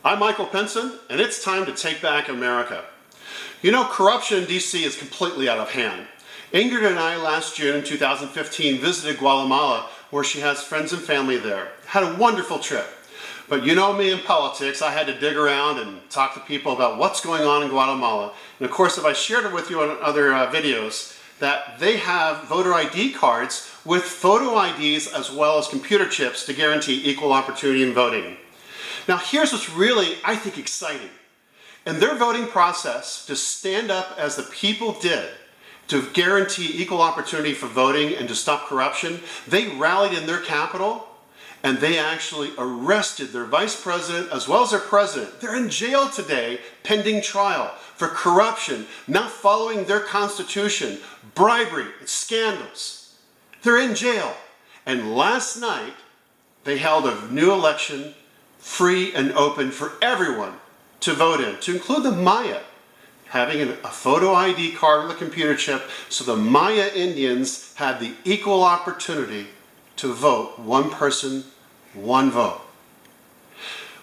I'm Michael Pinson, and it's time to take back America. You know, corruption in D.C. is completely out of hand. Ingrid and I last June in 2015 visited Guatemala, where she has friends and family there. Had a wonderful trip. But you know me in politics, I had to dig around and talk to people about what's going on in Guatemala. And of course, if I shared it with you on other videos, that they have voter ID cards with photo IDs as well as computer chips to guarantee equal opportunity in voting. Now here's what's really, I think, exciting. In their voting process, to stand up as the people did to guarantee equal opportunity for voting and to stop corruption, they rallied in their capital and they actually arrested their vice president as well as their president. They're in jail today pending trial for corruption, not following their constitution, bribery, and scandals. They're in jail. And last night, they held a new election, free and open for everyone to vote in, to include the Maya, having a photo ID card with a computer chip, so the Maya Indians had the equal opportunity to vote, one person, one vote.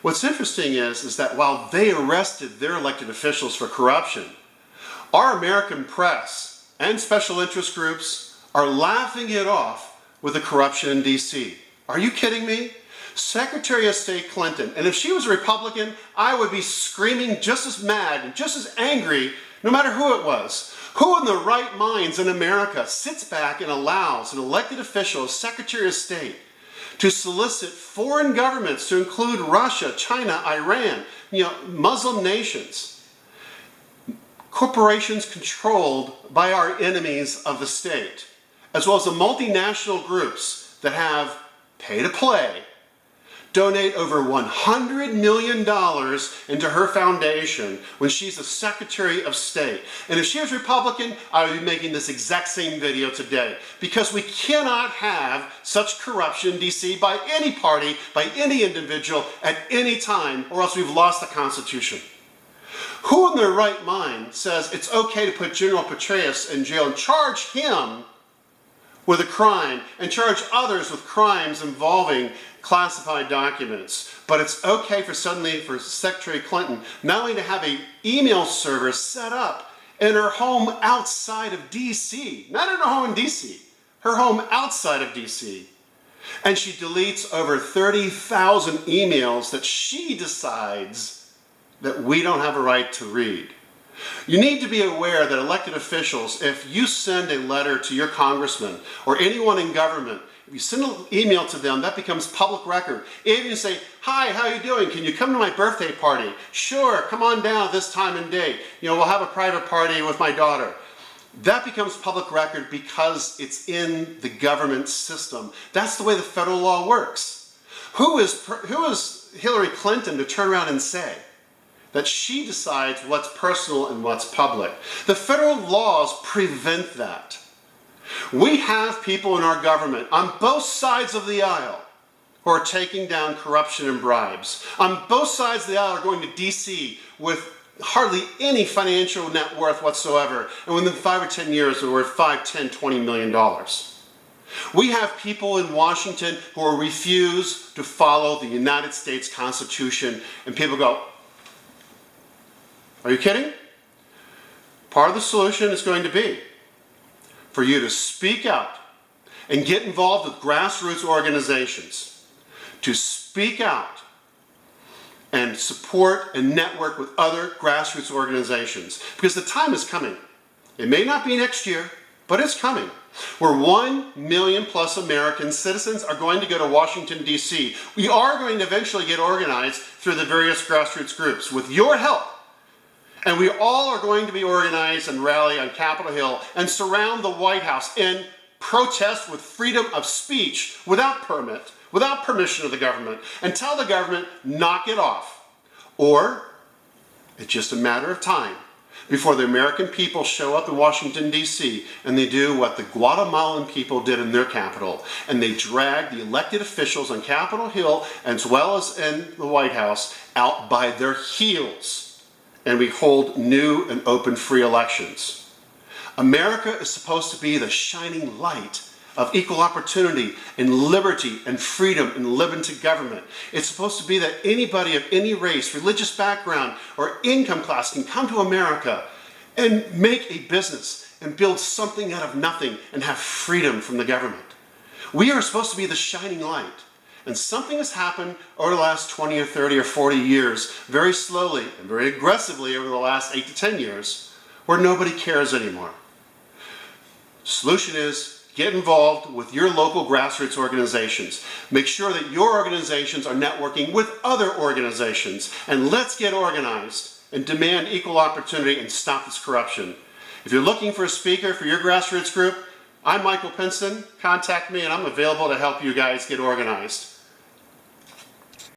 What's interesting is that while they arrested their elected officials for corruption, our American press and special interest groups are laughing it off with the corruption in D.C. Are you kidding me? Secretary of State Clinton, and if she was a Republican, I would be screaming just as mad and just as angry, no matter who it was. Who in their right minds in America sits back and allows an elected official as Secretary of State to solicit foreign governments, to include Russia, China, Iran, Muslim nations, corporations controlled by our enemies of the state, as well as the multinational groups that have pay to play, donate over $100 million into her foundation when she's the Secretary of State. And if she was Republican, I would be making this exact same video today, because we cannot have such corruption in D.C. by any party, by any individual, at any time, or else we've lost the Constitution. Who in their right mind says it's okay to put General Petraeus in jail and charge him with a crime and charge others with crimes involving classified documents, but it's okay for Secretary Clinton not only to have an email server set up in her home outside of D.C., not in her home in D.C., her home outside of D.C., and she deletes over 30,000 emails that she decides that we don't have a right to read. You need to be aware that elected officials, if you send a letter to your congressman or anyone in government, if you send an email to them, that becomes public record. If you say, "Hi, how you doing? Can you come to my birthday party?" "Sure, come on down at this time and date. We'll have a private party with my daughter." That becomes public record because it's in the government system. That's the way the federal law works. Who is Hillary Clinton to turn around and say that she decides what's personal and what's public? The federal laws prevent that. We have people in our government on both sides of the aisle who are taking down corruption and bribes. On both sides of the aisle are going to D.C. with hardly any financial net worth whatsoever, and within 5 or 10 years they're worth $5, $10, $20 million. We have people in Washington who refuse to follow the United States Constitution, and people go, "Are you kidding?" Part of the solution is going to be for you to speak out and get involved with grassroots organizations, to speak out and support and network with other grassroots organizations, because the time is coming. It may not be next year, but it's coming, where 1 million plus American citizens are going to go to Washington, D.C. We are going to eventually get organized through the various grassroots groups with your help. And we all are going to be organized and rally on Capitol Hill and surround the White House in protest with freedom of speech, without permit, without permission of the government, and tell the government, knock it off. Or it's just a matter of time before the American people show up in Washington, D.C., and they do what the Guatemalan people did in their capital, and they drag the elected officials on Capitol Hill, as well as in the White House, out by their heels. And we hold new and open free elections. America is supposed to be the shining light of equal opportunity and liberty and freedom and living to government. It's supposed to be that anybody of any race, religious background, or income class can come to America and make a business and build something out of nothing and have freedom from the government. We are supposed to be the shining light. And something has happened over the last 20 or 30 or 40 years, very slowly and very aggressively over the last 8 to 10 years, where nobody cares anymore. The solution is get involved with your local grassroots organizations. Make sure that your organizations are networking with other organizations. And let's get organized and demand equal opportunity and stop this corruption. If you're looking for a speaker for your grassroots group, I'm Michael Pinson. Contact me and I'm available to help you guys get organized.